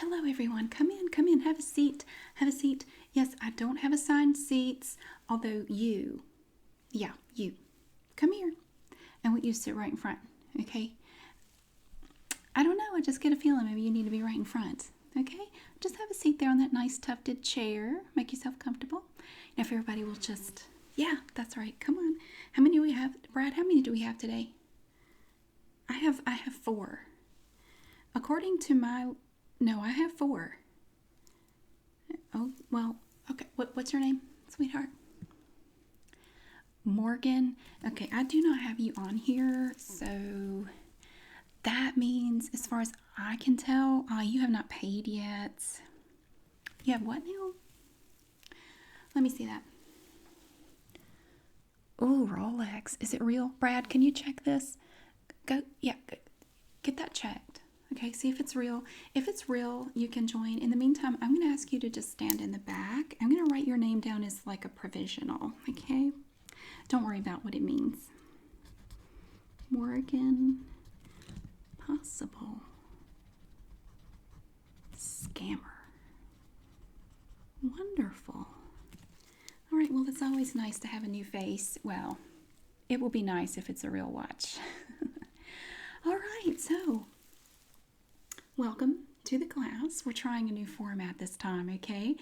hello everyone. Come in, have a seat. Have a seat. Yes, I don't have assigned seats, although you, yeah, you, come here. And want you to sit right in front, okay? I don't know, I just get a feeling maybe you need to be right in front, okay? Just have a seat there on that nice tufted chair. Make yourself comfortable. Now, if everybody will just, yeah, that's right. Come on. How many do we have? Brad, how many do we have today? I have 4. According to my, no, I have 4. Oh, well, okay. What's your name, sweetheart? Morgan. Okay, I do not have you on here, so that means, as far as I can tell, you have not paid yet. You have what now? Let me see that. Oh, Rolex. Is it real? Brad, can you check this? Go, yeah, get that checked. Okay, see if it's real. If it's real, you can join. In the meantime, I'm going to ask you to just stand in the back. I'm going to write your name down as like a provisional, okay? Don't worry about what it means. Morgan, possible scammer. Wonderful. All right, well, it's always nice to have a new face. Well, it will be nice if it's a real watch. All right, so welcome to the class. We're trying a new format this time, okay?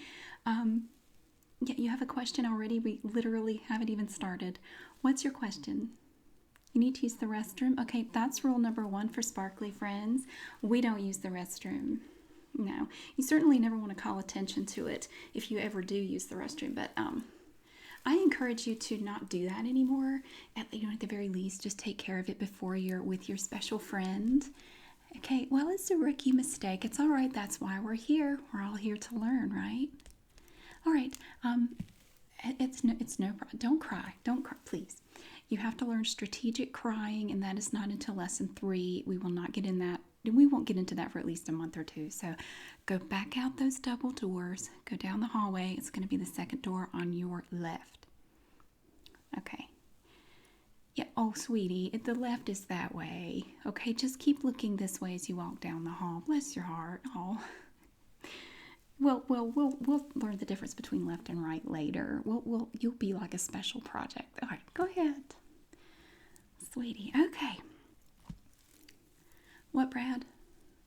Yeah, you have a question already? We literally haven't even started. What's your question? You need to use the restroom? Okay, that's rule number 1 for sparkly friends. We don't use the restroom. No, you certainly never want to call attention to it if you ever do use the restroom, but I encourage you to not do that anymore. At the very least, just take care of it before you're with your special friend. Okay, well, it's a rookie mistake. It's all right. That's why we're here. We're all here to learn, right? All right. It's no problem. Don't cry. Don't cry, please. You have to learn strategic crying, and that is not until lesson 3. We will not get in that. We won't get into that for at least a month or 2. So go back out those double doors. Go down the hallway. It's going to be the second door on your left. Okay. Yeah. Oh, sweetie, the left is that way. Okay, just keep looking this way as you walk down the hall. Bless your heart. Oh. Well, we'll learn the difference between left and right later. You'll be like a special project. All right, go ahead, sweetie. Okay. What, Brad?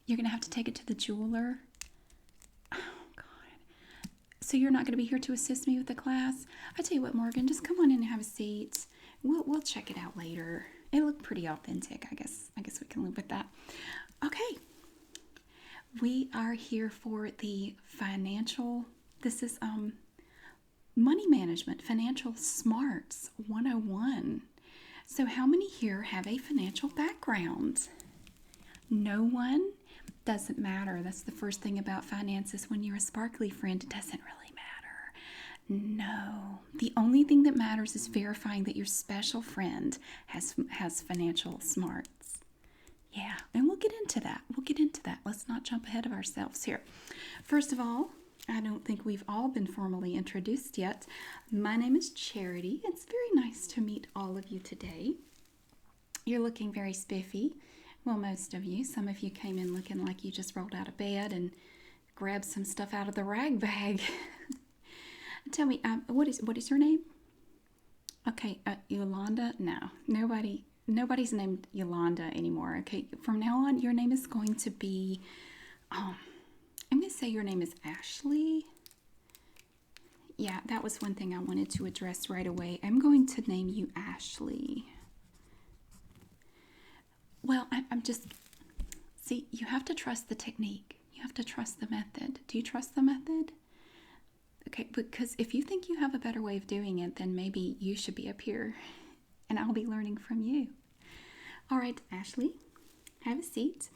You're gonna have to take it to the jeweler. Oh God. So you're not gonna be here to assist me with the class? I tell you what, Morgan, just come on in and have a seat. We'll check it out later. It looked pretty authentic. I guess we can live with that. Okay. We are here for the financial, this is money management, financial smarts 101. So how many here have a financial background? No one? Doesn't matter. That's the first thing about finances. When you're a sparkly friend, it doesn't really matter. No. The only thing that matters is verifying that your special friend has financial smarts. Yeah, and we'll get into that. Let's not jump ahead of ourselves here. First of all, I don't think we've all been formally introduced yet. My name is Charity. It's very nice to meet all of you today. You're looking very spiffy. Well, most of you. Some of you came in looking like you just rolled out of bed and grabbed some stuff out of the rag bag. Tell me, what is your name? Okay, Yolanda? No, nobody's named Yolanda anymore. Okay, from now on, your name is going to be, I'm going to say your name is Ashley. Yeah, that was one thing I wanted to address right away. I'm going to name you Ashley. Well, I'm just, see, you have to trust the technique. You have to trust the method. Do you trust the method? Okay, because if you think you have a better way of doing it, then maybe you should be up here and I'll be learning from you. All right, Ashley, have a seat.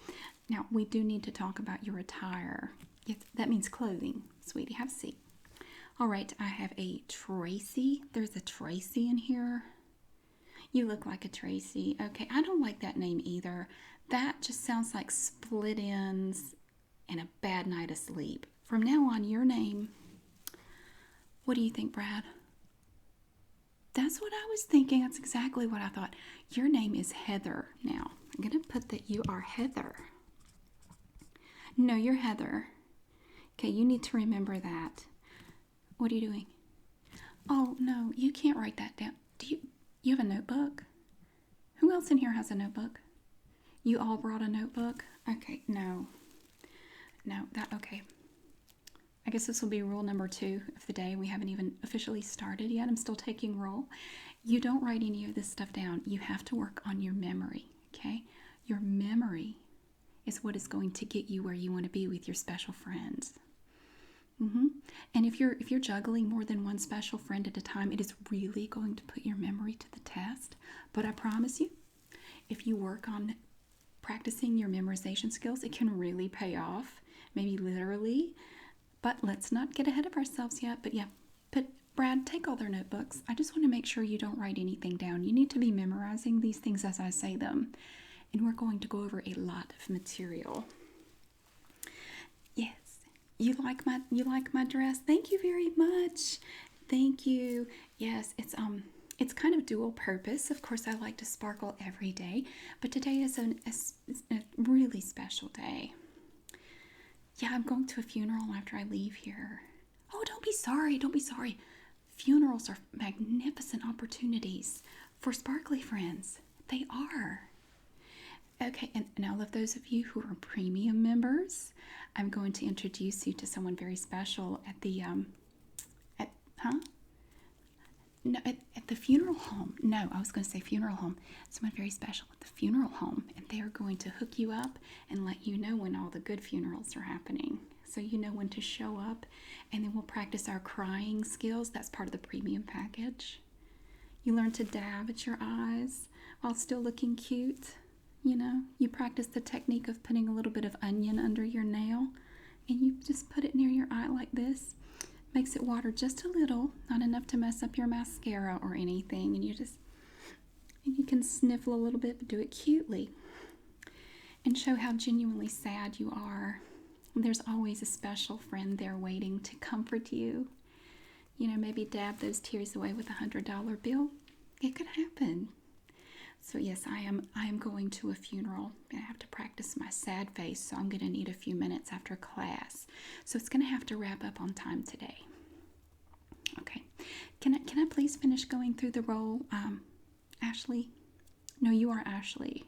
Now, we do need to talk about your attire. Yes, that means clothing, sweetie. Have a seat. All right, I have a Tracy. There's a Tracy in here. You look like a Tracy. Okay, I don't like that name either. That just sounds like split ends and a bad night of sleep. From now on, your name, what do you think, Brad? That's what I was thinking. That's exactly what I thought. Your name is Heather now. I'm going to put that you are Heather. No, you're Heather. Okay, you need to remember that. What are you doing? Oh, no, you can't write that down. You have a notebook? Who else in here has a notebook? You all brought a notebook? Okay, no. No, okay. I guess this will be rule number 2 of the day. We haven't even officially started yet. I'm still taking roll. You don't write any of this stuff down. You have to work on your memory, okay? Your memory is what is going to get you where you want to be with your special friends. And if you're juggling more than one special friend at a time, it is really going to put your memory to the test. But I promise you, if you work on practicing your memorization skills, it can really pay off, maybe literally. But let's not get ahead of ourselves yet. But yeah, Brad, take all their notebooks. I just want to make sure you don't write anything down. You need to be memorizing these things as I say them. And we're going to go over a lot of material. Yes. You like my dress? Thank you very much. Thank you. Yes, it's kind of dual purpose. Of course, I like to sparkle every day, but today is a really special day. Yeah, I'm going to a funeral after I leave here. Oh, don't be sorry. Don't be sorry. Funerals are magnificent opportunities for sparkly friends. They are. Okay, and all of those of you who are premium members, I'm going to introduce you to someone very special at the at the funeral home. No, I was going to say funeral home. Someone very special at the funeral home, and they are going to hook you up and let you know when all the good funerals are happening. So you know when to show up, and then we'll practice our crying skills. That's part of the premium package. You learn to dab at your eyes while still looking cute. You know, you practice the technique of putting a little bit of onion under your nail, and you just put it near your eye like this. Makes it water just a little, not enough to mess up your mascara or anything, and you can sniffle a little bit, but do it cutely and show how genuinely sad you are. There's always a special friend there waiting to comfort you. You know, maybe dab those tears away with $100 bill. It could happen. So yes, I am going to a funeral. I have to practice my sad face, so I'm going to need a few minutes after class. So it's going to have to wrap up on time today. Okay. Can I please finish going through the role? Ashley? No, you are Ashley.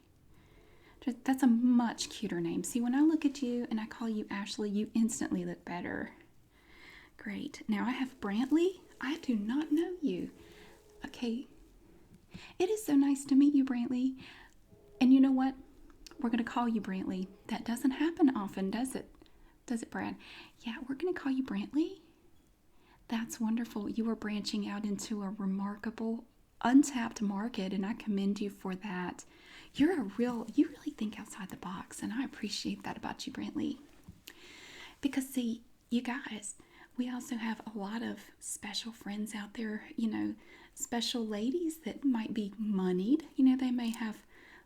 That's a much cuter name. See, when I look at you and I call you Ashley, you instantly look better. Great. Now I have Brantley. I do not know you. Okay. It is so nice to meet you, Brantley. And you know what? We're going to call you Brantley. That doesn't happen often, does it? Does it, Brad? Yeah, we're going to call you Brantley. That's wonderful. You are branching out into a remarkable, untapped market, and I commend you for that. You really think outside the box, and I appreciate that about you, Brantley. Because, see, you guys, we also have a lot of special friends out there, you know, special ladies that might be moneyed. You know, they may have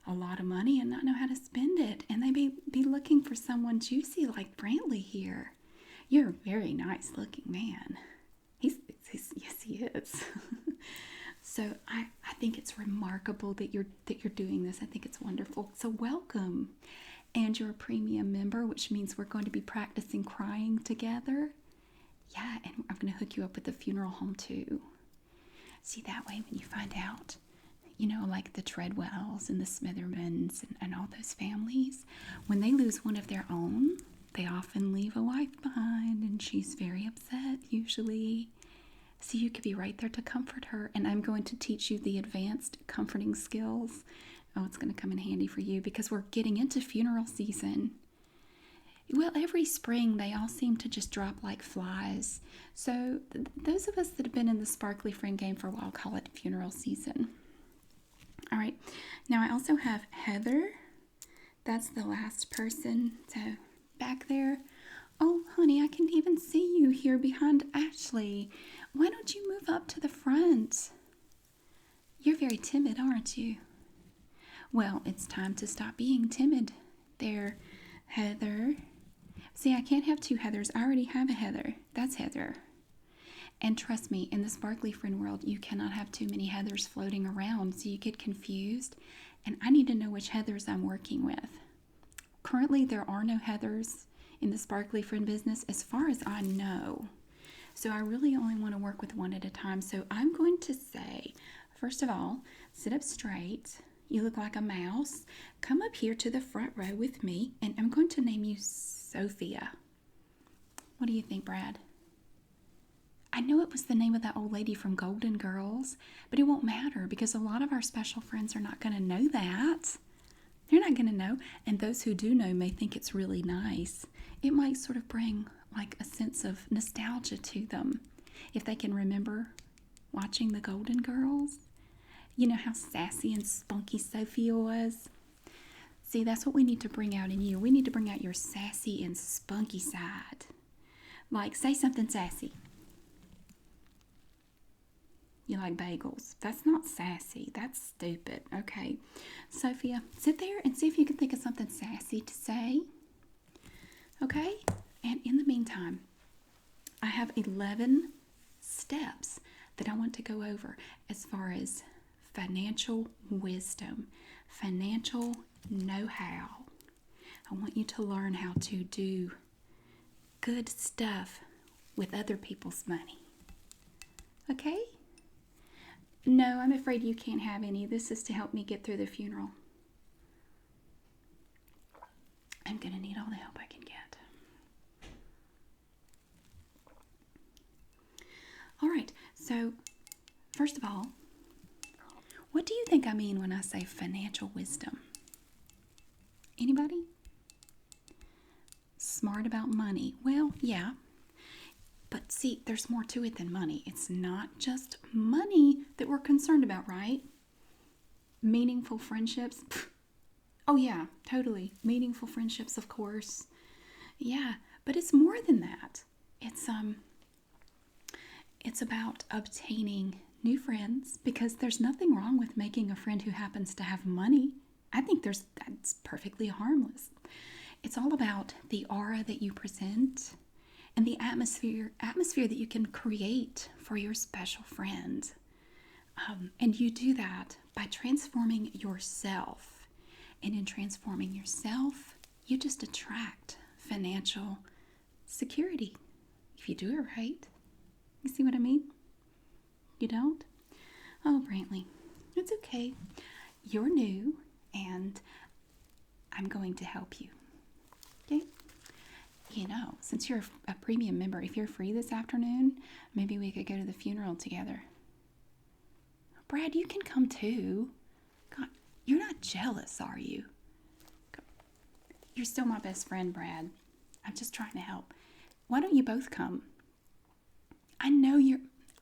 a lot of money and not know how to spend it, and they may be looking for someone juicy like Brantley here. You're a very nice looking man. Yes, he is. So I think it's remarkable that you're doing this. I think it's wonderful. So welcome. And you're a premium member, which means we're going to be practicing crying together. Yeah, and I'm going to hook you up with the funeral home too. See, that way when you find out, you know, like the Treadwells and the Smithermans and all those families, when they lose one of their own, they often leave a wife behind, and she's very upset usually. So you could be right there to comfort her, and I'm going to teach you the advanced comforting skills. Oh, it's going to come in handy for you because we're getting into funeral season. Well, every spring they all seem to just drop like flies. So those of us that have been in the Sparkly Friend game for a while call it funeral season. All right. Now I also have Heather. That's the last person. So back there. Oh, honey, I can even see you here behind Ashley. Why don't you move up to the front? You're very timid, aren't you? Well, it's time to stop being timid. There, Heather. See, I can't have two Heathers. I already have a Heather. That's Heather. And trust me, in the Sparkly Friend world, you cannot have too many Heathers floating around, so you get confused. And I need to know which Heathers I'm working with. Currently, there are no Heathers in the sparkly friend business, as far as I know. So I really only want to work with one at a time. So I'm going to say, first of all, sit up straight. You look like a mouse. Come up here to the front row with me, and I'm going to name you Sophia. What do you think, Brad? I know it was the name of that old lady from Golden Girls, but it won't matter because a lot of our special friends are not going to know that. They're not going to know, and those who do know may think it's really nice. It might sort of bring like a sense of nostalgia to them if they can remember watching the Golden Girls. You know how sassy and spunky Sophia was? See, that's what we need to bring out in you. We need to bring out your sassy and spunky side. Like, say something sassy. You like bagels. That's not sassy. That's stupid. Okay. Sophia, sit there and see if you can think of something sassy to say. Okay? And in the meantime, I have 11 steps that I want to go over as far as financial wisdom, financial know-how. I want you to learn how to do good stuff with other people's money. Okay? No, I'm afraid you can't have any. This is to help me get through the funeral. I'm going to need all the help I can get. All right, so first of all, what do you think I mean when I say financial wisdom? Anybody? Smart about money. Well, yeah. But see, there's more to it than money. It's not just money that we're concerned about, right? Meaningful friendships. Oh yeah, totally. Meaningful friendships, of course. Yeah, but it's more than that. It's about obtaining new friends, because there's nothing wrong with making a friend who happens to have money. I think that's perfectly harmless. It's all about the aura that you present and the atmosphere that you can create for your special friend. And you do that by transforming yourself. And in transforming yourself, you just attract financial security if you do it right. You see what I mean? You don't? Oh, Brantley, it's okay. You're new, and I'm going to help you. Okay? You know, since you're a premium member, if you're free this afternoon, maybe we could go to the funeral together. Brad, you can come too. God, you're not jealous, are you? You're still my best friend, Brad. I'm just trying to help. Why don't you both come? I know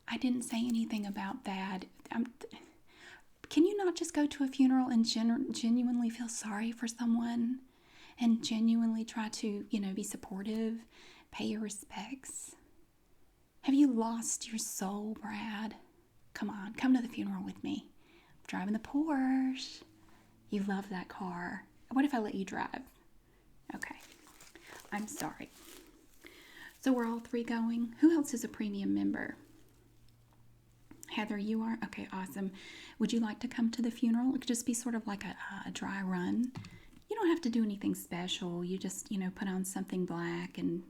I didn't say anything about that. Can you not just go to a funeral and genuinely feel sorry for someone? And genuinely try to, be supportive, pay your respects? Have you lost your soul, Brad? Come on, come to the funeral with me. I'm driving the Porsche. You love that car. What if I let you drive? Okay, I'm sorry. So we're all three going. Who else is a premium member? Heather, you are? Okay, awesome. Would you like to come to the funeral? It could just be sort of like a dry run. You don't have to do anything special. You just, put on something black and,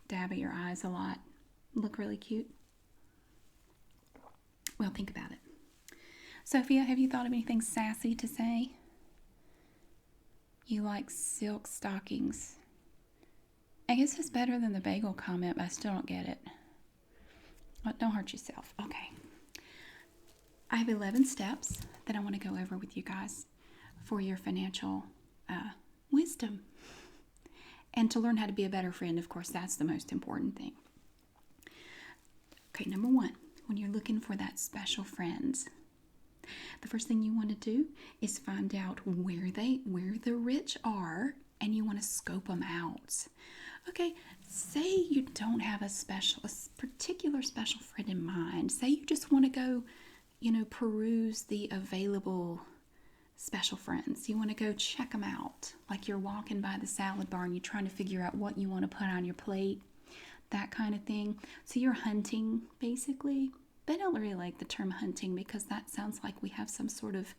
dab at your eyes a lot. Look really cute. Well, think about it. Sophia, have you thought of anything sassy to say? You like silk stockings. I guess it's better than the bagel comment, but I still don't get it. Well, don't hurt yourself. Okay. I have 11 steps that I want to go over with you guys for your financial wisdom. And to learn how to be a better friend, of course, that's the most important thing. Okay, number one, when you're looking for that special friend, the first thing you want to do is find out where the rich are, and you want to scope them out. Okay, say you don't have a particular special friend in mind. Say you just want to go, peruse the available special friends. You want to go check them out. Like you're walking by the salad bar and you're trying to figure out what you want to put on your plate. That kind of thing. So you're hunting, basically. But I don't really like the term hunting because that sounds like we have some sort of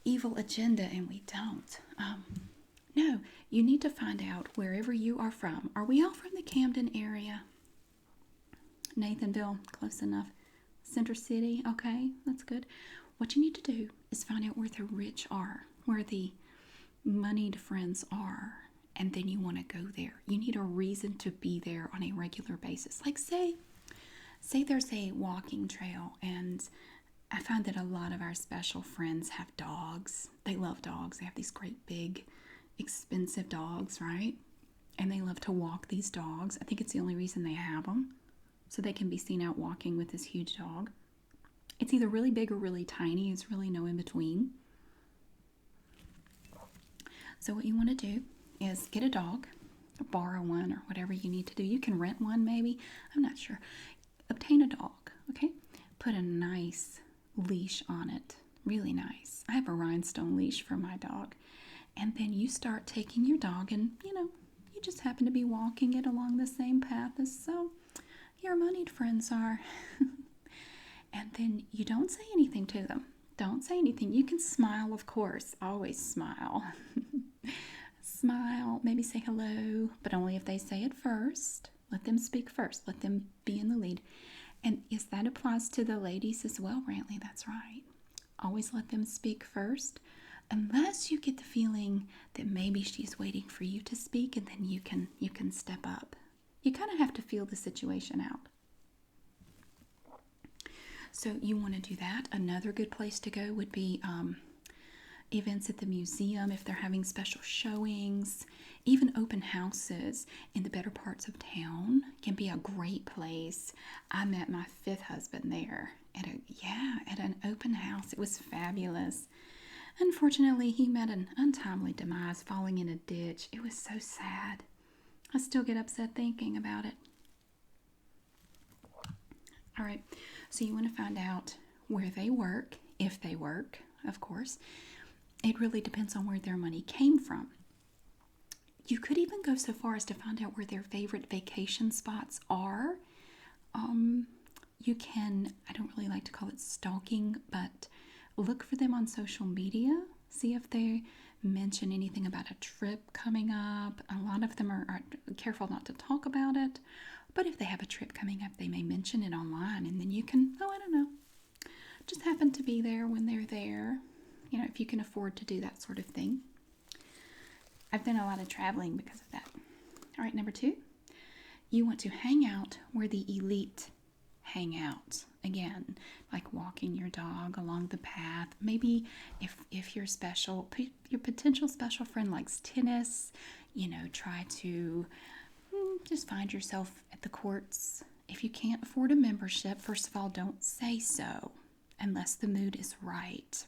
evil agenda, and we don't. No, you need to find out wherever you are from. Are we all from the Camden area? Nathanville, close enough. Center City, okay, that's good. What you need to do is find out where the rich are, where the moneyed friends are, and then you want to go there. You need a reason to be there on a regular basis. Like say there's a walking trail, and I find that a lot of our special friends have dogs. They love dogs. They have these great big expensive dogs, right? And they love to walk these dogs. I think it's the only reason they have them, so they can be seen out walking with this huge dog. It's either really big or really tiny. It's really no in between. So what you want to do is get a dog, or borrow one, or whatever you need to do. You can rent one maybe. I'm not sure. Obtain a dog, okay? Put a nice leash on it. Really nice. I have a rhinestone leash for my dog. And then you start taking your dog, and you just happen to be walking it along the same path as your moneyed friends are. And then you don't say anything to them. Don't say anything. You can smile, of course. Always smile. Smile, maybe say hello, but only if they say it first. Let them speak first. Let them be in the lead. And yes, that applies to the ladies as well, Brantley. That's right. Always let them speak first, unless you get the feeling that maybe she's waiting for you to speak, and then you can step up. You kind of have to feel the situation out. So you want to do that. Another good place to go would be events at the museum if they're having special showings. Even open houses in the better parts of town can be a great place. I met my fifth husband there at an open house. It was fabulous. Unfortunately, he met an untimely demise, falling in a ditch. It was so sad. I still get upset thinking about it. All right, so you want to find out where they work, if they work, of course. It really depends on where their money came from. You could even go so far as to find out where their favorite vacation spots are. You can, I don't really like to call it stalking, but look for them on social media. See if they mention anything about a trip coming up. A lot of them are careful not to talk about it. But if they have a trip coming up, they may mention it online, and then you can, I don't know, just happen to be there when they're there. If you can afford to do that sort of thing. I've done a lot of traveling because of that. All right, number 2, you want to hang out where the elite hang out. Again, like walking your dog along the path. Maybe if your potential special friend likes tennis, try to just find yourself at the courts. If you can't afford a membership, first of all, don't say so unless the mood is right.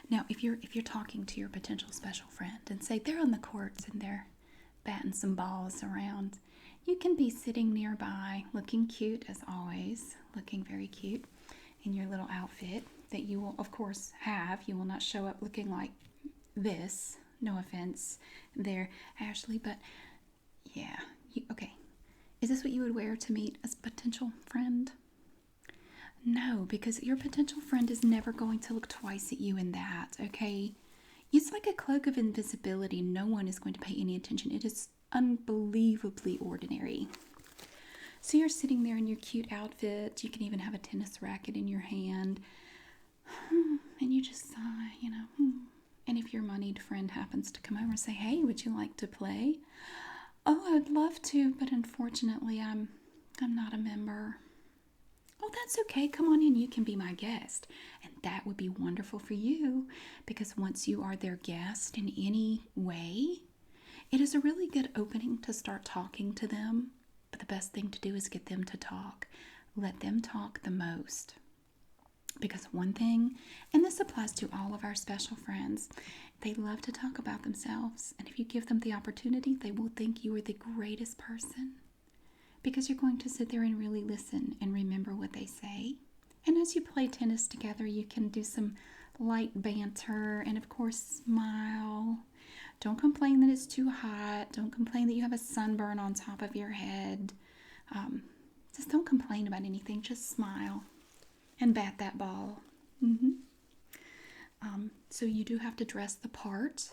Now, if you're talking to your potential special friend and say they're on the courts and they're batting some balls around, you can be sitting nearby, looking cute as always, looking very cute in your little outfit that you will, of course, have. You will not show up looking like this. No offense there, Ashley, but yeah. Okay. Is this what you would wear to meet a potential friend? No, because your potential friend is never going to look twice at you in that, okay? It's like a cloak of invisibility. No one is going to pay any attention. It is unbelievably ordinary. So you're sitting there in your cute outfit. You can even have a tennis racket in your hand. And you just sigh, And if your moneyed friend happens to come over and say, hey, would you like to play? Oh, I would love to, but unfortunately, I'm not a member. Oh, that's okay. Come on in. You can be my guest. And that would be wonderful for you, because once you are their guest in any way, it is a really good opening to start talking to them. But the best thing to do is get them to talk. Let them talk the most. Because one thing, and this applies to all of our special friends, they love to talk about themselves. And if you give them the opportunity, they will think you are the greatest person. Because you're going to sit there and really listen and remember what they say. And as you play tennis together, you can do some light banter and, of course, smile. Don't complain that it's too hot. Don't complain that you have a sunburn on top of your head. Just don't complain about anything. Just smile and bat that ball. So you do have to dress the part.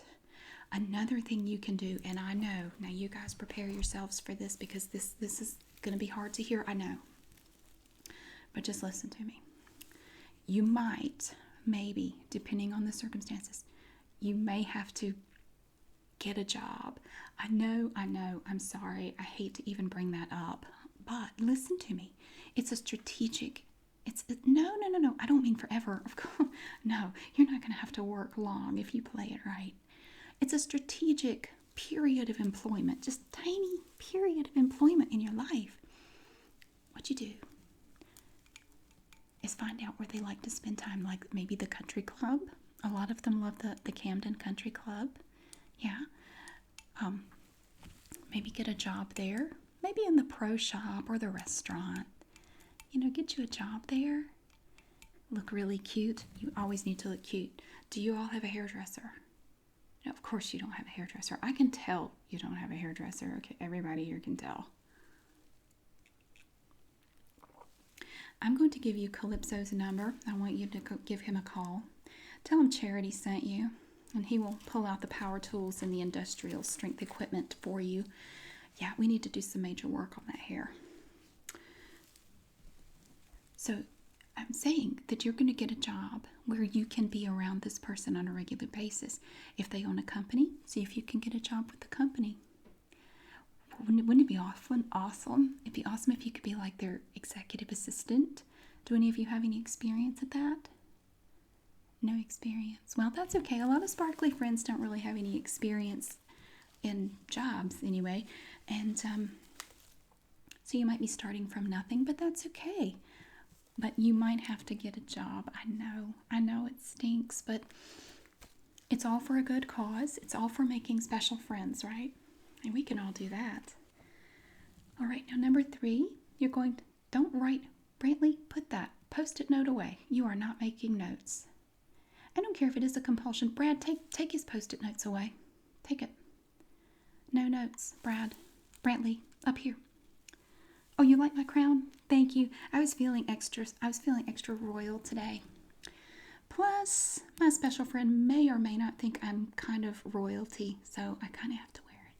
Another thing you can do, and I know, now you guys prepare yourselves for this because this is going to be hard to hear, I know. But just listen to me. You might, maybe, depending on the circumstances, you may have to get a job. I know, I'm sorry. I hate to even bring that up. But listen to me. It's a strategic, no. I don't mean forever. Of course, no, you're not going to have to work long if you play it right. It's a strategic period of employment, just tiny period of employment in your life. What you do is find out where they like to spend time, like maybe the country club. A lot of them love the Camden Country Club. Yeah. Maybe get a job there. Maybe in the pro shop or the restaurant. Get you a job there. Look really cute. You always need to look cute. Do you all have a hairdresser? No, of course you don't have a hairdresser. I can tell you don't have a hairdresser. Okay, everybody here can tell. I'm going to give you Calypso's number. I want you to give him a call. Tell him Charity sent you, and he will pull out the power tools and the industrial strength equipment for you. Yeah, we need to do some major work on that hair. So I'm saying that you're going to get a job where you can be around this person on a regular basis. If they own a company, see if you can get a job with the company. Wouldn't it be awesome? It'd be awesome if you could be like their executive assistant. Do any of you have any experience at that? No experience. Well, that's okay. A lot of sparkly friends don't really have any experience in jobs anyway. And so you might be starting from nothing, but that's okay. But you might have to get a job. I know it stinks, but it's all for a good cause. It's all for making special friends, right? And we can all do that. All right, now number 3, don't write, Brantley, put that Post-it note away. You are not making notes. I don't care if it is a compulsion. Brad, take his Post-it notes away. Take it. No notes, Brad. Brantley, up here. Oh, you like my crown? Thank you. I was feeling extra royal today. Plus, my special friend may or may not think I'm kind of royalty, so I kind of have to wear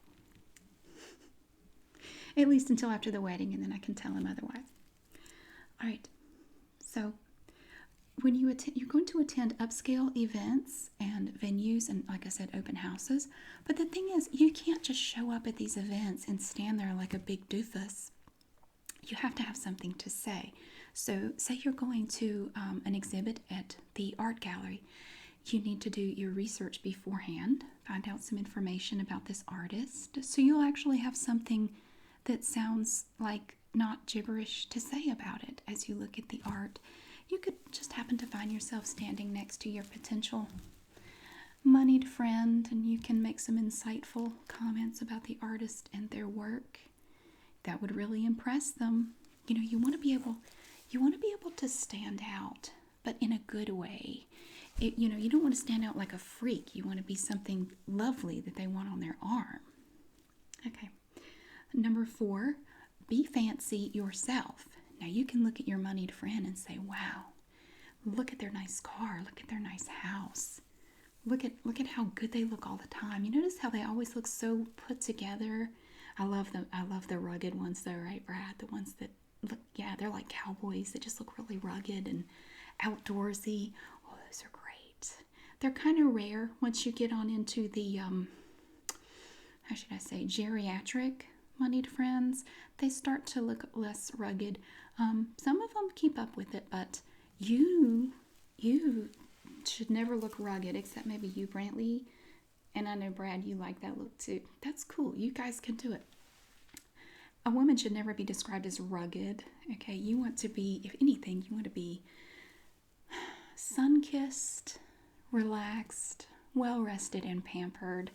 it. At least until after the wedding, and then I can tell him otherwise. All right. So, when you're going to attend upscale events and venues and, like I said, open houses. But the thing is, you can't just show up at these events and stand there like a big doofus. You have to have something to say. So say you're going to an exhibit at the art gallery. You need to do your research beforehand, find out some information about this artist. So you'll actually have something that sounds like not gibberish to say about it as you look at the art. You could just happen to find yourself standing next to your potential moneyed friend, and you can make some insightful comments about the artist and their work. That would really impress them. You want to be able to stand out, but in a good way. You don't want to stand out like a freak. You want to be something lovely that they want on their arm. Okay. Number 4, be fancy yourself. Now you can look at your moneyed friend and say, "Wow, look at their nice car. Look at their nice house. Look at how good they look all the time. You notice how they always look so put together." I love them. I love the rugged ones though, right, Brad? The ones that look, yeah, they're like cowboys. They just look really rugged and outdoorsy. Oh, those are great. They're kind of rare once you get on into the, how should I say, geriatric moneyed friends. They start to look less rugged. Some of them keep up with it, but you should never look rugged, except maybe you, Brantley. And I know, Brad, you like that look too. That's cool. You guys can do it. A woman should never be described as rugged. Okay, you want to be, if anything, you want to be sun-kissed, relaxed, well-rested, and pampered.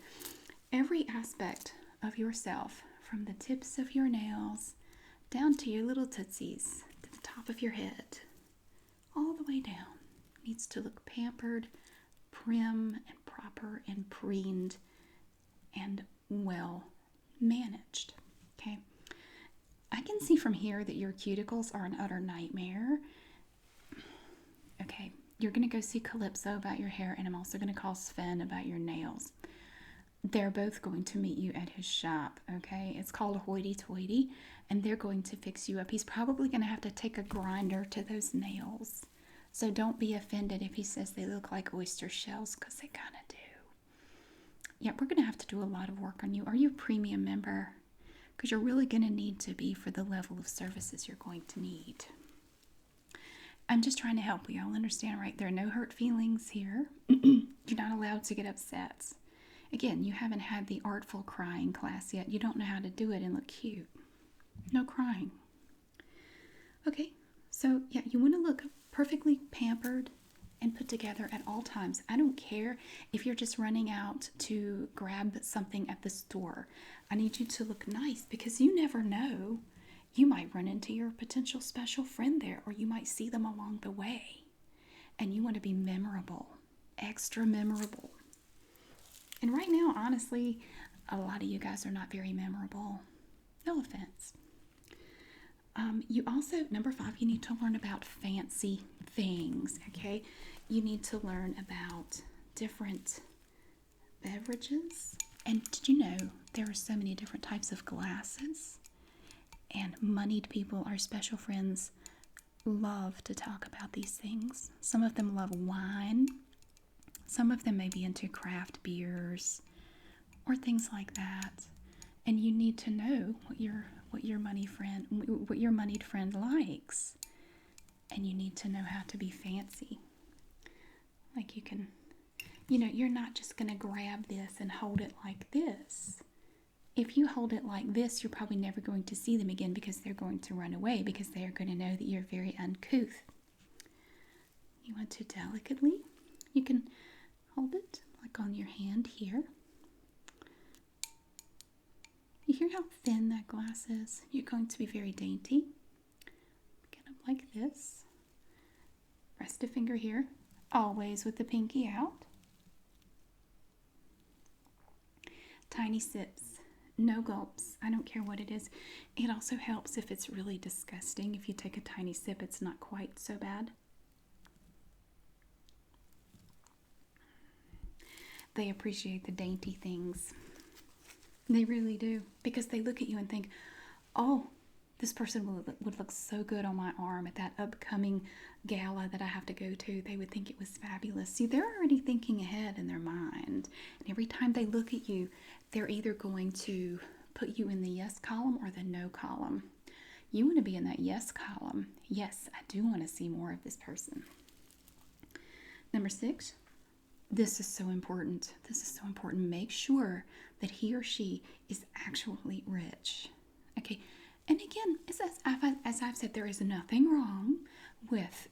Every aspect of yourself, from the tips of your nails down to your little tootsies, to the top of your head, all the way down, needs to look pampered, prim and proper and preened and well managed. Okay, I can see from here that your cuticles are an utter nightmare. Okay, you're going to go see Calypso about your hair, and I'm also going to call Sven about your nails. They're both going to meet you at his shop, okay? It's called Hoity Toity, and they're going to fix you up. He's probably going to have to take a grinder to those nails. So don't be offended if he says they look like oyster shells, because they kind of do. Yeah, we're going to have to do a lot of work on you. Are you a premium member? Because you're really going to need to be for the level of services you're going to need. I'm just trying to help you. I'll understand, right? There are no hurt feelings here. You're not allowed to get upset. Again, you haven't had the artful crying class yet. You don't know how to do it and look cute. No crying. Okay, so yeah, you want to look perfectly pampered and put together at all times. I don't care if you're just running out to grab something at the store. I need you to look nice because you never know. You might run into your potential special friend there, or you might see them along the way. And you want to be memorable, extra memorable. And right now, honestly, a lot of you guys are not very memorable. No offense. You also, number 5, you need to learn about fancy things, okay? You need to learn about different beverages. And did you know there are so many different types of glasses? And moneyed people, our special friends, love to talk about these things. Some of them love wine. Some of them may be into craft beers or things like that. And you need to know what your moneyed friend likes. And you need to know how to be fancy. Like you can, you're not just going to grab this and hold it like this. If you hold it like this, you're probably never going to see them again because they're going to run away because they are going to know that you're very uncouth. You want to delicately, you can hold it like on your hand here. You hear how thin that glass is? You're going to be very dainty. Get them like this. Rest a finger here, always with the pinky out. Tiny sips. No gulps. I don't care what it is. It also helps if it's really disgusting. If you take a tiny sip, it's not quite so bad. They appreciate the dainty things. They really do. Because they look at you and think, oh, this person would look so good on my arm at that upcoming gala that I have to go to. They would think it was fabulous. See, they're already thinking ahead in their mind. And every time they look at you, they're either going to put you in the yes column or the no column. You want to be in that yes column. Yes, I do want to see more of this person. Number 6, this is so important. This is so important. Make sure that he or she is actually rich. Okay. And again, as I've said, there is nothing wrong with,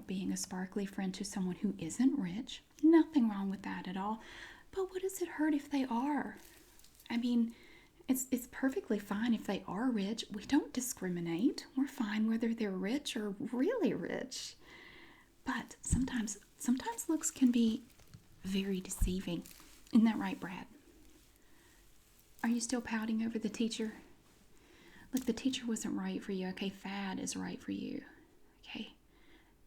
being a sparkly friend to someone who isn't rich. Nothing wrong with that at all. But what does it hurt if they are? I mean, it's perfectly fine if they are rich. We don't discriminate. We're fine whether they're rich or really rich. But sometimes looks can be very deceiving. Isn't that right, Brad? Are you still pouting over the teacher? Look, the teacher wasn't right for you. Okay, Thad is right for you. Okay,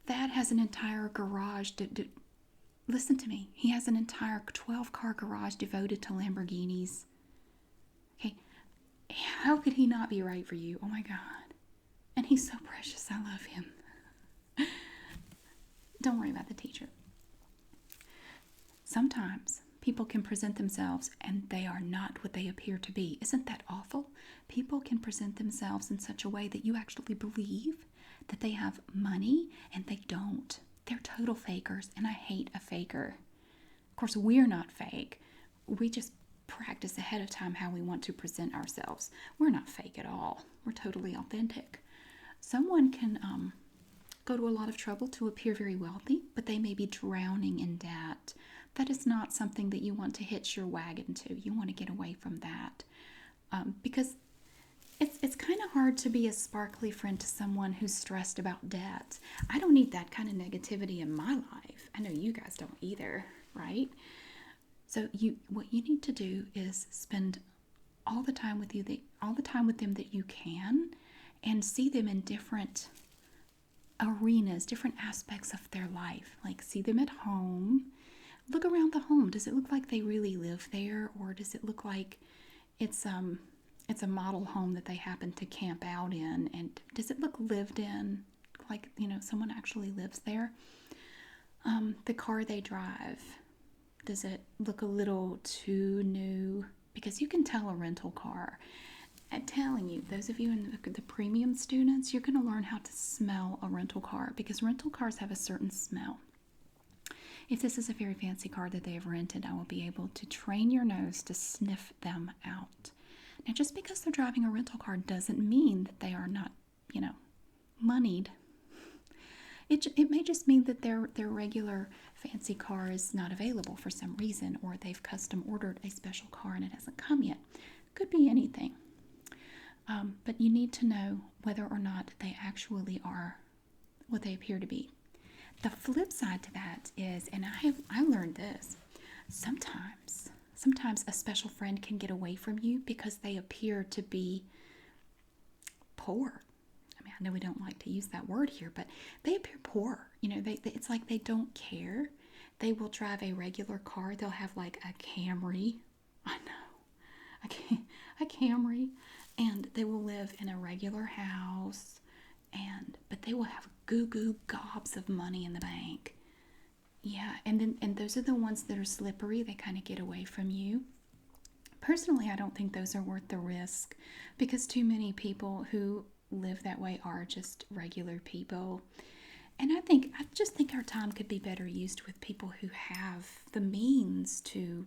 Thad has an entire garage. Listen to me. He has an entire 12-car garage devoted to Lamborghinis. Okay, how could he not be right for you? Oh my God. And he's so precious. I love him. Don't worry about the teacher. Sometimes people can present themselves and they are not what they appear to be. Isn't that awful? People can present themselves in such a way that you actually believe that they have money and they don't. They're total fakers, and I hate a faker. Of course, we're not fake. We just practice ahead of time how we want to present ourselves. We're not fake at all. We're totally authentic. Someone can go to a lot of trouble to appear very wealthy, but they may be drowning in debt. That is not something that you want to hitch your wagon to. You want to get away from that. Because it's kind of hard to be a sparkly friend to someone who's stressed about debt. I don't need that kind of negativity in my life. I know you guys don't either, right? So what you need to do is spend all the time with them that you can, and see them in different arenas, different aspects of their life. Like see them at home, Look around the home. Does it look like they really live there, or does it look like it's it's a model home that they happen to camp out in? And does it look lived in, like someone actually lives there? The car they drive, does it look a little too new? Because you can tell a rental car. I'm telling you, those of you in the premium students, you're going to learn how to smell a rental car, because rental cars have a certain smell. If this is a very fancy car that they have rented, I will be able to train your nose to sniff them out. Now, just because they're driving a rental car doesn't mean that they are not, moneyed. It may just mean that their regular fancy car is not available for some reason, or they've custom ordered a special car and it hasn't come yet. Could be anything. But you need to know whether or not they actually are what they appear to be. The flip side to that is, and I learned this, sometimes a special friend can get away from you because they appear to be poor. I mean, I know we don't like to use that word here, but they appear poor. It's like they don't care. They will drive a regular car. They'll have like a Camry. I know, a Camry, and they will live in a regular house. But they will have goo gobs of money in the bank. Yeah, and those are the ones that are slippery. They kind of get away from you. Personally, I don't think those are worth the risk, because too many people who live that way are just regular people. And I just think our time could be better used with people who have the means to,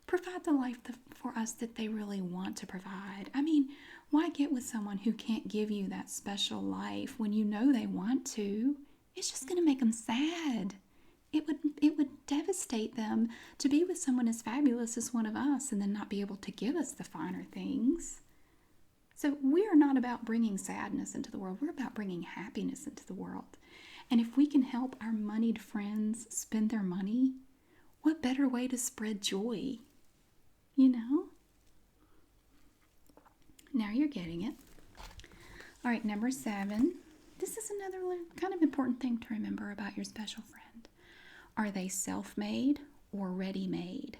provide the life for us that they really want to provide. I mean, why get with someone who can't give you that special life when you know they want to? It's just going to make them sad. It would devastate them to be with someone as fabulous as one of us and then not be able to give us the finer things. So we are not about bringing sadness into the world. We're about bringing happiness into the world. And if we can help our moneyed friends spend their money, what better way to spread joy? Now you're getting it. All right, number 7. This is another kind of important thing to remember about your special friend. Are they self-made or ready-made?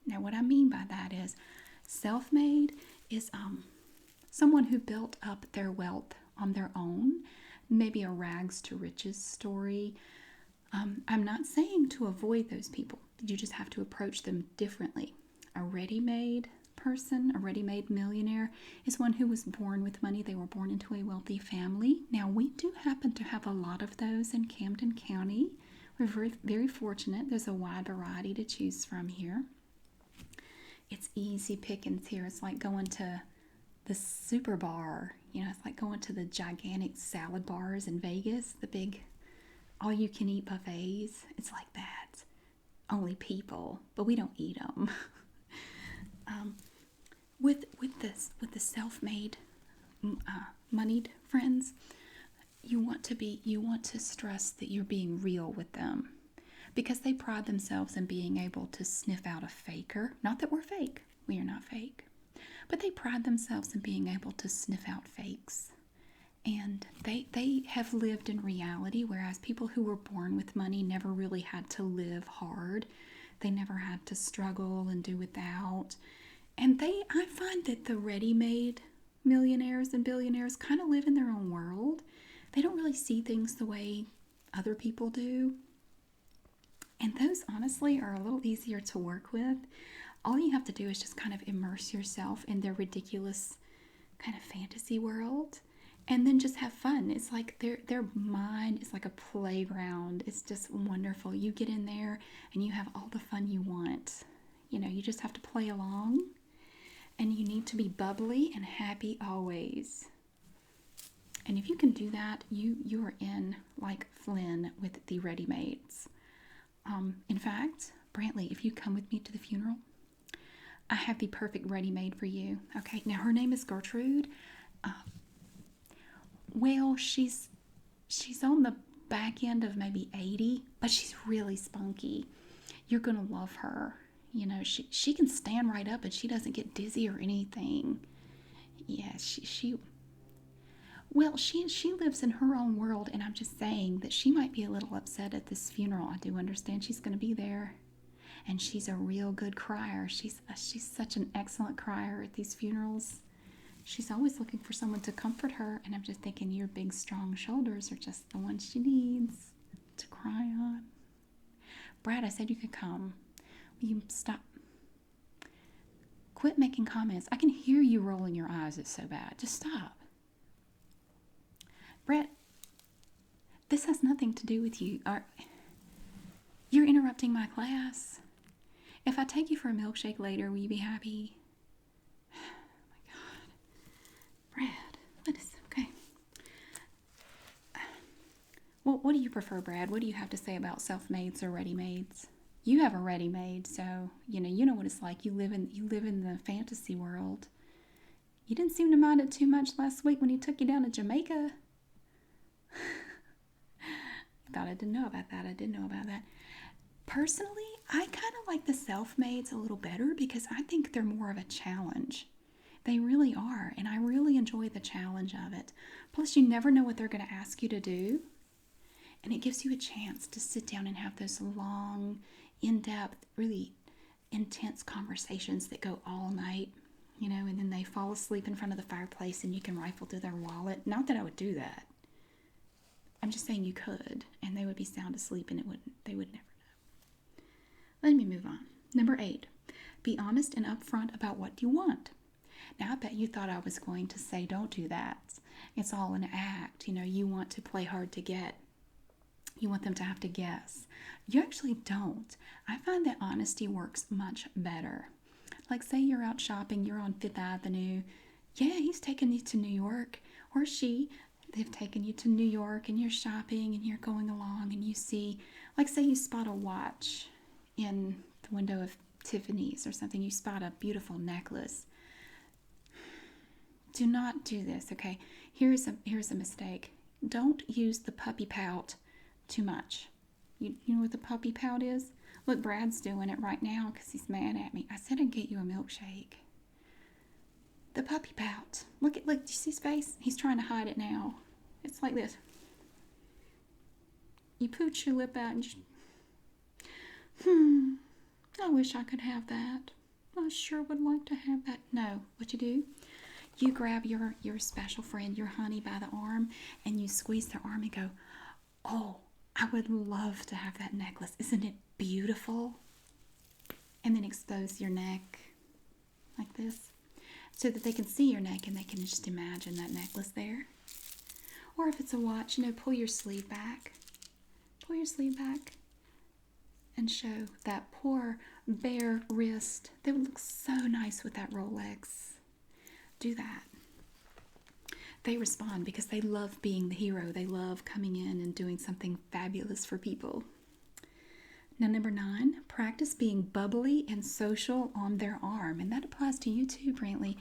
Now, what I mean by that is, self-made is someone who built up their wealth on their own, maybe a rags to riches story. I'm not saying to avoid those people. You just have to approach them differently. A ready-made person, a ready-made millionaire, is one who was born with money. They were born into a wealthy family. Now, we do happen to have a lot of those in Camden County. We're very, very fortunate. There's a wide variety to choose from here. It's easy pickings here. It's like going to the super bar. It's like going to the gigantic salad bars in Vegas, the big all-you-can-eat buffets. It's like that. Only people, but we don't eat them. With the self-made, moneyed friends, you want to stress that you're being real with them, because they pride themselves in being able to sniff out a faker. Not that we're fake. We are not fake. But they pride themselves in being able to sniff out fakes. And they have lived in reality, whereas people who were born with money never really had to live hard. They never had to struggle and do without. And I find that the ready-made millionaires and billionaires kind of live in their own world. They don't really see things the way other people do. And those, honestly, are a little easier to work with. All you have to do is just kind of immerse yourself in their ridiculous kind of fantasy world, and then just have fun. It's like their mind is like a playground. It's just wonderful. You get in there and you have all the fun you want. You just have to play along, and you need to be bubbly and happy always. And if you can do that, you are in like Flynn with the ready-mades. In fact, Brantley, if you come with me to the funeral, I have the perfect ready-made for you. Okay, now her name is Gertrude. Well, she's on the back end of maybe 80, but she's really spunky. You're gonna love her. She can stand right up and she doesn't get dizzy or anything. Yeah, she Well, she lives in her own world, and I'm just saying that she might be a little upset at this funeral. I do understand she's going to be there, and she's a real good crier. She's such an excellent crier at these funerals. She's always looking for someone to comfort her, and I'm just thinking your big, strong shoulders are just the ones she needs to cry on. Brad, I said you could come. Will you stop? Quit making comments. I can hear you rolling your eyes. It's so bad. Just stop. Brad, this has nothing to do with you. You're interrupting my class. If I take you for a milkshake later, will you be happy? Brad, what is okay? Well, what do you prefer, Brad? What do you have to say about Selfmades or ready-mades? You have a ready-made, so you know what it's like. You live in the fantasy world. You didn't seem to mind it too much last week when he took you down to Jamaica. I thought I didn't know about that. I did know about that. Personally, I kind of like the Selfmades a little better because I think they're more of a challenge. They really are, and I really enjoy the challenge of it. Plus, you never know what they're going to ask you to do, and it gives you a chance to sit down and have those long, in-depth, really intense conversations that go all night, and then they fall asleep in front of the fireplace and you can rifle through their wallet. Not that I would do that. I'm just saying you could, and they would be sound asleep and they would never know. Let me move on. Number 8, be honest and upfront about what you want. Now, I bet you thought I was going to say don't do that. It's all an act. You want to play hard to get. You want them to have to guess. You actually don't. I find that honesty works much better. Like, say you're out shopping, you're on Fifth Avenue. Yeah, he's taking you to New York, or they've taken you to New York, and you're shopping and you're going along and you see, like, say you spot a watch in the window of Tiffany's or something. You spot a beautiful necklace. Do not do this, okay? Here's a mistake. Don't use the puppy pout too much. You know what the puppy pout is? Look, Brad's doing it right now because he's mad at me. I said I'd get you a milkshake. The puppy pout. Look, do you see his face? He's trying to hide it now. It's like this. You pooch your lip out and I wish I could have that. I sure would like to have that. No, what you do? You grab your special friend, your honey, by the arm, and you squeeze their arm and go, oh, I would love to have that necklace. Isn't it beautiful? And then expose your neck like this so that they can see your neck and they can just imagine that necklace there. Or if it's a watch, pull your sleeve back. Pull your sleeve back and show that poor bare wrist. They would look so nice with that Rolex. Do that. They respond because they love being the hero. They love coming in and doing something fabulous for people. Now, number 9, practice being bubbly and social on their arm. And that applies to you too, Brantley.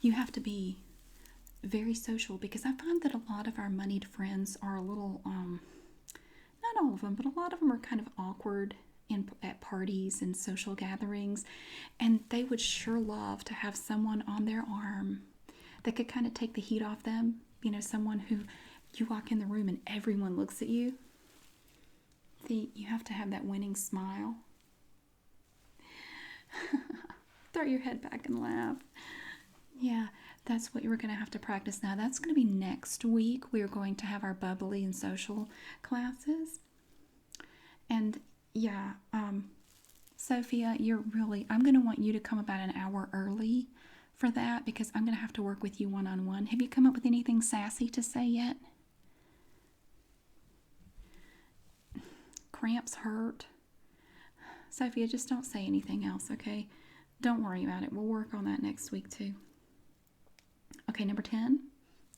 You have to be very social because I find that a lot of our moneyed friends are a little, not all of them, but a lot of them are kind of awkward at parties and social gatherings. And they would sure love to have someone on their arm that could kind of take the heat off them. Someone who you walk in the room and everyone looks at you. See, you have to have that winning smile. Throw your head back and laugh. Yeah, that's what you're going to have to practice now. That's going to be next week. We're going to have our bubbly and social classes. And yeah, Sophia, I'm going to want you to come about an hour early for that because I'm going to have to work with you one-on-one. Have you come up with anything sassy to say yet? Cramps hurt. Sophia, just don't say anything else, okay? Don't worry about it. We'll work on that next week too. Okay, number 10.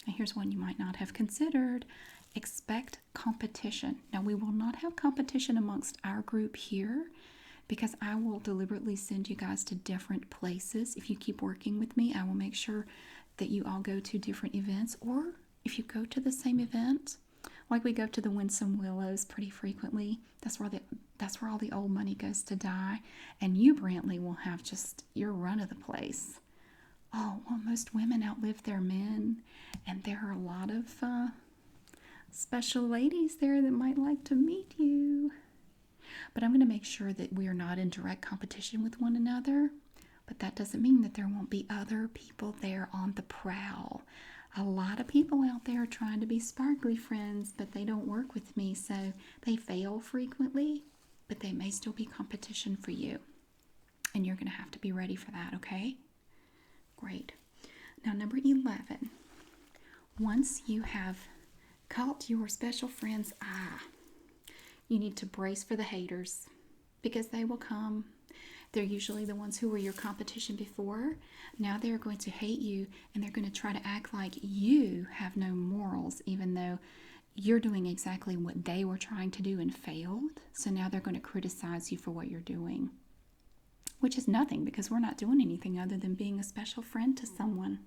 And here's one you might not have considered. Expect competition. Now, we will not have competition amongst our group here because I will deliberately send you guys to different places. If you keep working with me, I will make sure that you all go to different events. Or if you go to the same event, like we go to the Winsome Willows pretty frequently, that's where all the old money goes to die. And you, Brantley, will have just your run of the place. Oh, well, most women outlive their men, and there are a lot of special ladies there that might like to meet you. But I'm going to make sure that we are not in direct competition with one another. But that doesn't mean that there won't be other people there on the prowl. A lot of people out there are trying to be sparkly friends, but they don't work with me, so they fail frequently. But they may still be competition for you. And you're going to have to be ready for that, okay? Great. Now, number 11. Once you have caught your special friend's eye, you need to brace for the haters because they will come. They're usually the ones who were your competition before. Now they're going to hate you and they're going to try to act like you have no morals, even though you're doing exactly what they were trying to do and failed. So now they're going to criticize you for what you're doing, which is nothing because we're not doing anything other than being a special friend to someone.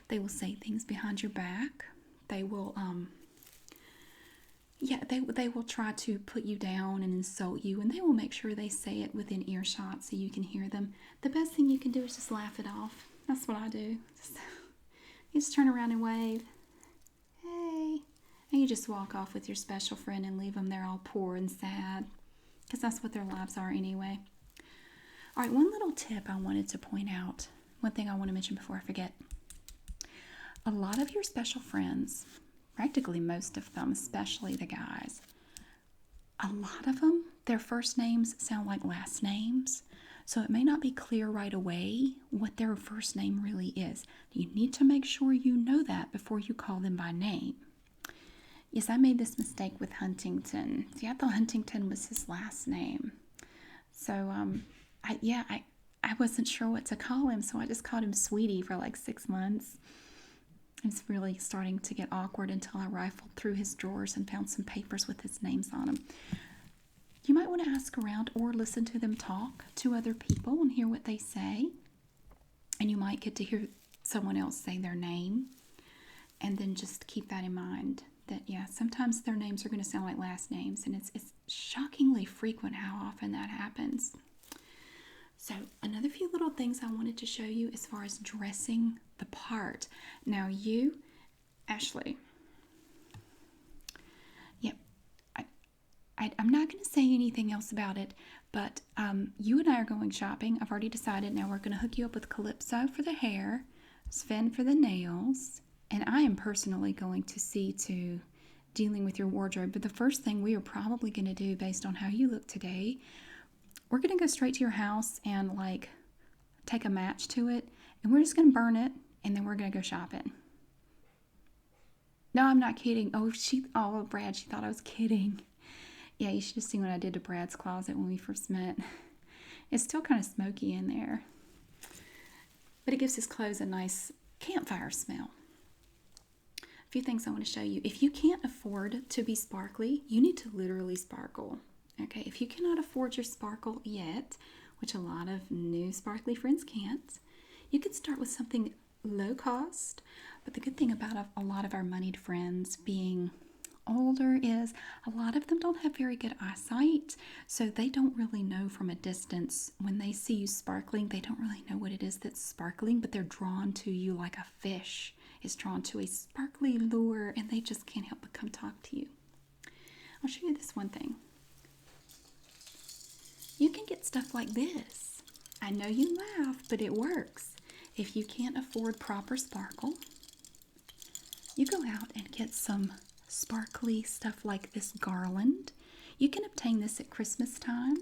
They will say things behind your back. They will, they will try to put you down and insult you, and they will make sure they say it within earshot so you can hear them. The best thing you can do is just laugh it off. That's what I do. You just turn around and wave. Hey. And you just walk off with your special friend and leave them there all poor and sad. Because that's what their lives are anyway. All right, one little tip I wanted to point out. One thing I want to mention before I forget. A lot of your special friends, practically most of them, especially the guys, a lot of them, their first names sound like last names. So it may not be clear right away what their first name really is. You need to make sure you know that before you call them by name. Yes, I made this mistake with Huntington. See, I thought Huntington was his last name. So, I wasn't sure what to call him, so I just called him Sweetie for like 6 months. It's really starting to get awkward until I rifled through his drawers and found some papers with his names on them. You might want to ask around or listen to them talk to other people and hear what they say. And you might get to hear someone else say their name. And then just keep that in mind. That, yeah, sometimes their names are going to sound like last names. And it's shockingly frequent how often that happens. So, another few little things I wanted to show you as far as dressing the part. Now, you, Ashley, yep, I'm not going to say anything else about it, but you and I are going shopping. I've already decided. Now, we're going to hook you up with Calypso for the hair, Sven for the nails, and I am personally going to see to dealing with your wardrobe. But the first thing we are probably going to do based on how you look today, we're going to go straight to your house and like take a match to it, and we're just going to burn it, and then we're going to go shopping. No, I'm not kidding. Oh, Brad, she thought I was kidding. Yeah, you should have seen what I did to Brad's closet when we first met. It's still kind of smoky in there, but it gives his clothes a nice campfire smell. A few things I want to show you. If you can't afford to be sparkly, you need to literally sparkle. Okay, if you cannot afford your sparkle yet, which a lot of new sparkly friends can't, you can start with something low cost. But the good thing about a lot of our moneyed friends being older is a lot of them don't have very good eyesight, so they don't really know from a distance. When they see you sparkling, they don't really know what it is that's sparkling, but they're drawn to you like a fish is drawn to a sparkly lure, and they just can't help but come talk to you. I'll show you this one thing. You can get stuff like this. I know you laugh, but it works. If you can't afford proper sparkle, you go out and get some sparkly stuff like this Garland. You can obtain this at Christmas time.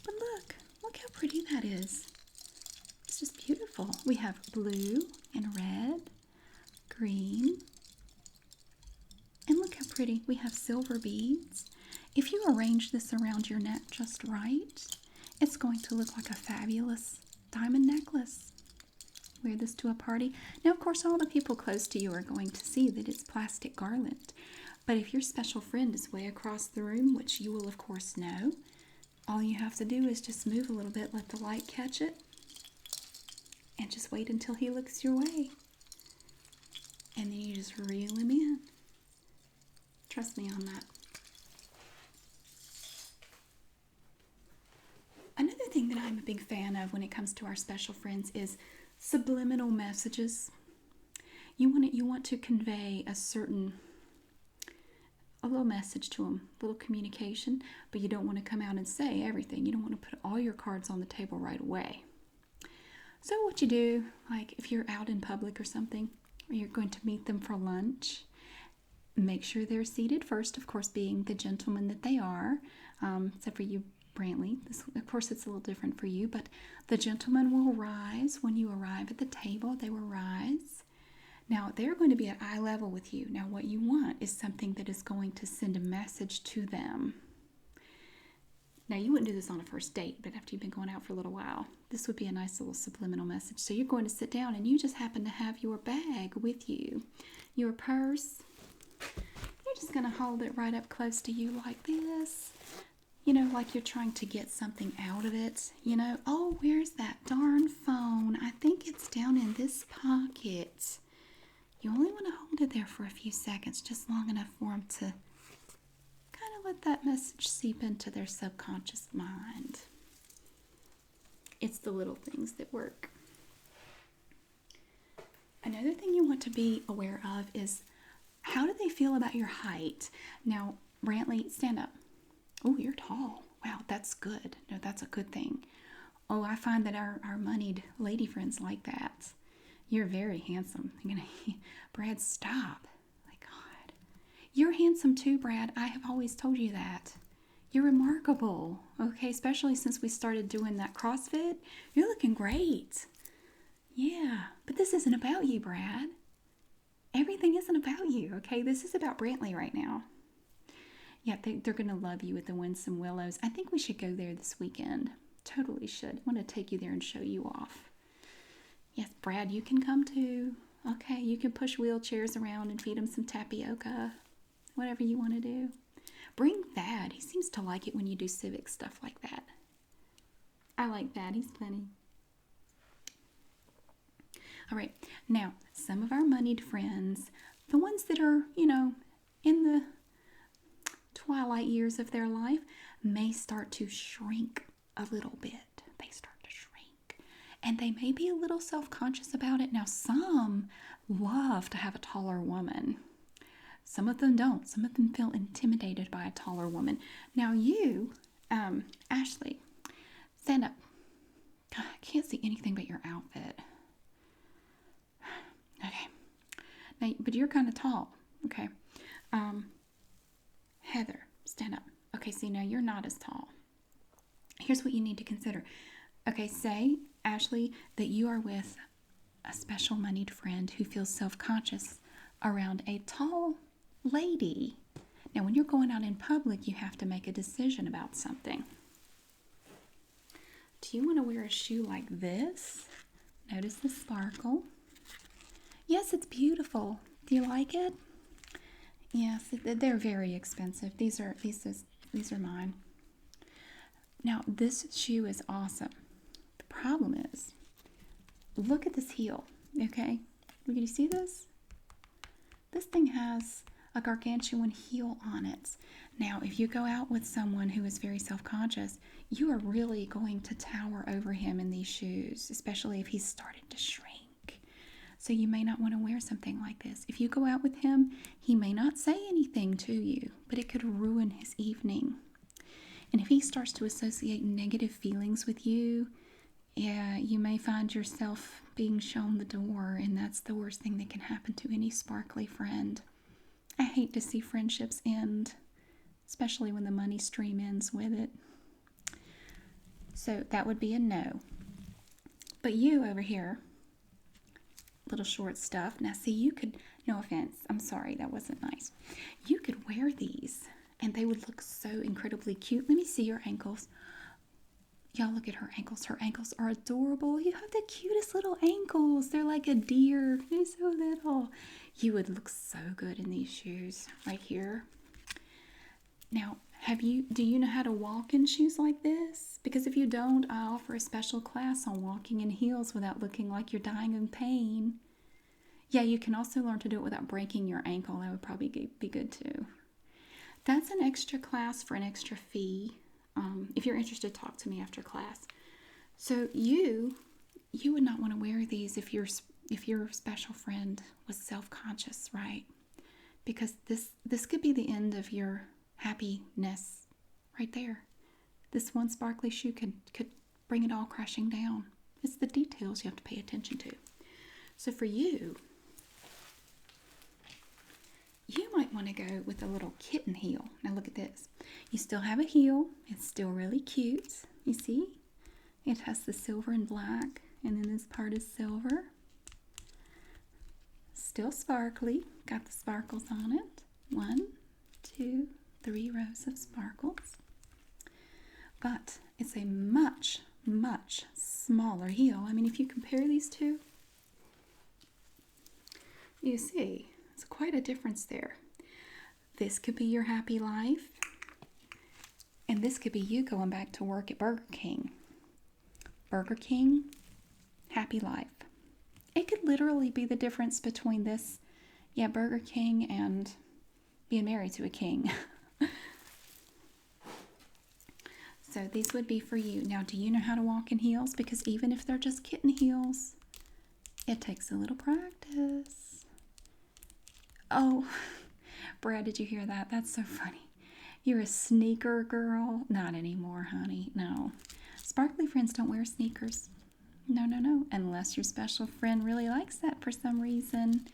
But look how pretty that is. It's just beautiful. We have blue and red, green, and look how pretty. We have silver beads. If you arrange this around your neck just right, it's going to look like a fabulous diamond necklace. Wear this to a party. Now, of course, all the people close to you are going to see that it's plastic garland. But if your special friend is way across the room, which you will, of course, know, all you have to do is just move a little bit, let the light catch it, and just wait until he looks your way. And then you just reel him in. Trust me on that. Another thing that I'm a big fan of when it comes to our special friends is subliminal messages. You want to convey a little message to them, a little communication, but you don't want to come out and say everything. You don't want to put all your cards on the table right away. So what you do, like if you're out in public or something, or you're going to meet them for lunch, make sure they're seated first, of course, being the gentleman that they are, except for you, Brantley. Of course, it's a little different for you, but the gentleman will rise when you arrive at the table. They will rise. Now, they're going to be at eye level with you. Now, what you want is something that is going to send a message to them. Now, you wouldn't do this on a first date, but after you've been going out for a little while, this would be a nice little subliminal message. So you're going to sit down and you just happen to have your bag with you, your purse. You're just going to hold it right up close to you like this. You know, like you're trying to get something out of it. You know, oh, where's that darn phone? I think it's down in this pocket. You only want to hold it there for a few seconds, just long enough for them to kind of let that message seep into their subconscious mind. It's the little things that work. Another thing you want to be aware of is, how do they feel about your height? Now, Brantley, stand up. Oh, you're tall. Wow, that's good. No, that's a good thing. Oh, I find that our moneyed lady friends like that. You're very handsome. Brad, stop. My God. You're handsome too, Brad. I have always told you that. You're remarkable. Okay, especially since we started doing that CrossFit. You're looking great. Yeah, but this isn't about you, Brad. Everything isn't about you, okay? This is about Brantley right now. Yeah, they're going to love you at the Winsome Willows. I think we should go there this weekend. Totally should. I want to take you there and show you off. Yes, Brad, you can come too. Okay, you can push wheelchairs around and feed him some tapioca. Whatever you want to do. Bring Thad. He seems to like it when you do civic stuff like that. I like Thad. He's funny. All right, now, some of our moneyed friends, the ones that are, you know, in the twilight years of their life, may start to shrink a little bit. They start to shrink. And they may be a little self-conscious about it. Now, some love to have a taller woman. Some of them don't. Some of them feel intimidated by a taller woman. Now, you, Ashley, stand up. God, I can't see anything but your outfit. Okay. Now, but you're kind of tall. Okay. Heather, stand up. Okay, see, now you're not as tall. Here's what you need to consider. Okay, say, Ashley, that you are with a special moneyed friend who feels self-conscious around a tall lady. Now, when you're going out in public, you have to make a decision about something. Do you want to wear a shoe like this? Notice the sparkle. Yes, it's beautiful. Do you like it? Yes, they're very expensive. These are mine. Now, this shoe is awesome. The problem is, look at this heel, okay? Can you see this? This thing has a gargantuan heel on it. Now, if you go out with someone who is very self-conscious, you are really going to tower over him in these shoes, especially if he's started to shrink. So you may not want to wear something like this. If you go out with him, he may not say anything to you, but it could ruin his evening. And if he starts to associate negative feelings with you, yeah, you may find yourself being shown the door, and that's the worst thing that can happen to any sparkly friend. I hate to see friendships end, especially when the money stream ends with it. So that would be a no. But you over here, little short stuff. Now see, you could, no offense, I'm sorry, that wasn't nice. You could wear these and they would look so incredibly cute. Let me see your ankles. Y'all look at her ankles. Her ankles are adorable. You have the cutest little ankles. They're like a deer. They're so little. You would look so good in these shoes right here. Now, do you know how to walk in shoes like this? Because if you don't, I offer a special class on walking in heels without looking like you're dying of pain. Yeah, you can also learn to do it without breaking your ankle. That would probably be good too. That's an extra class for an extra fee. If you're interested, talk to me after class. So you would not want to wear these if your special friend was self-conscious, right? Because this could be the end of your happiness right there. This one sparkly shoe could bring it all crashing down. It's the details you have to pay attention to. So for you, you might want to go with a little kitten heel. Now look at this. You still have a heel. It's still really cute. You see? It has the silver and black, and then this part is silver. Still sparkly. Got the sparkles on it. 1, 2, 3 rows of sparkles. But it's a much, much smaller heel. I mean, if you compare these two, you see, it's quite a difference there. This could be your happy life, and this could be you going back to work at Burger King. Burger King, happy life. It could literally be the difference between this, yeah, Burger King, and being married to a king. So these would be for you. Now, do you know how to walk in heels? Because even if they're just kitten heels, it takes a little practice. Oh, Brad, did you hear that? That's so funny. You're a sneaker girl? Not anymore, honey. No. Sparkly friends don't wear sneakers. No, no, no. Unless your special friend really likes that for some reason.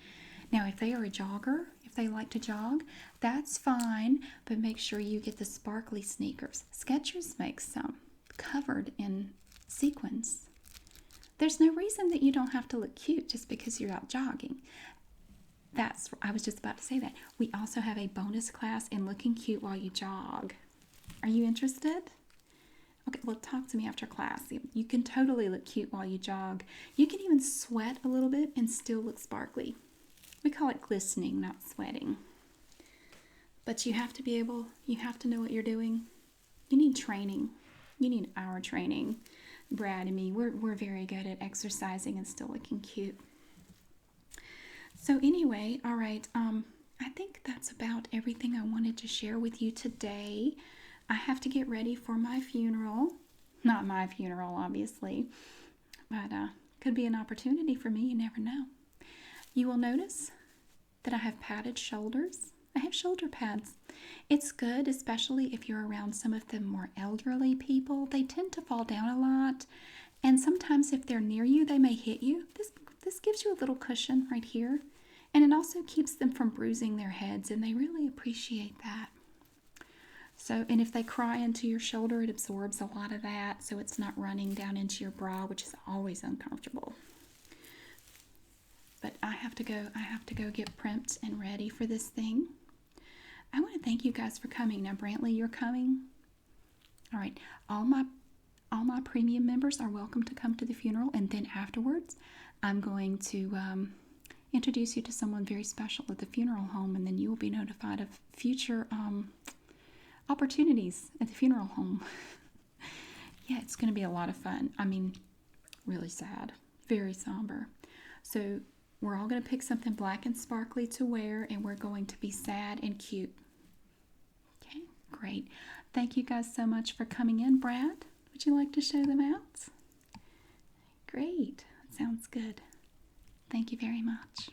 Now, if they are a jogger, if they like to jog, that's fine. But make sure you get the sparkly sneakers. Skechers makes some covered in sequins. There's no reason that you don't have to look cute just because you're out jogging. I was just about to say that. We also have a bonus class in looking cute while you jog. Are you interested? Okay, well, talk to me after class. You can totally look cute while you jog. You can even sweat a little bit and still look sparkly. We call it glistening, not sweating. But you have to know what you're doing. You need training. You need our training. Brad and me, we're very good at exercising and still looking cute. So anyway, all right, I think that's about everything I wanted to share with you today. I have to get ready for my funeral. Not my funeral, obviously, but could be an opportunity for me. You never know. You will notice that I have padded shoulders. I have shoulder pads. It's good, especially if you're around some of the more elderly people. They tend to fall down a lot, and sometimes if they're near you, they may hit you. This gives you a little cushion right here, and it also keeps them from bruising their heads, and they really appreciate that. So, and if they cry into your shoulder, it absorbs a lot of that, so it's not running down into your bra, which is always uncomfortable. But I have to go get primped and ready for this thing. I want to thank you guys for coming. Now, Brantley, you're coming. All right, all my premium members are welcome to come to the funeral, and then afterwards, I'm going to introduce you to someone very special at the funeral home, and then you will be notified of future opportunities at the funeral home. Yeah, it's going to be a lot of fun. I mean, really sad, very somber. So we're all going to pick something black and sparkly to wear, and we're going to be sad and cute. Okay, great. Thank you guys so much for coming in. Brad, would you like to show them out? Great. Sounds good. Thank you very much.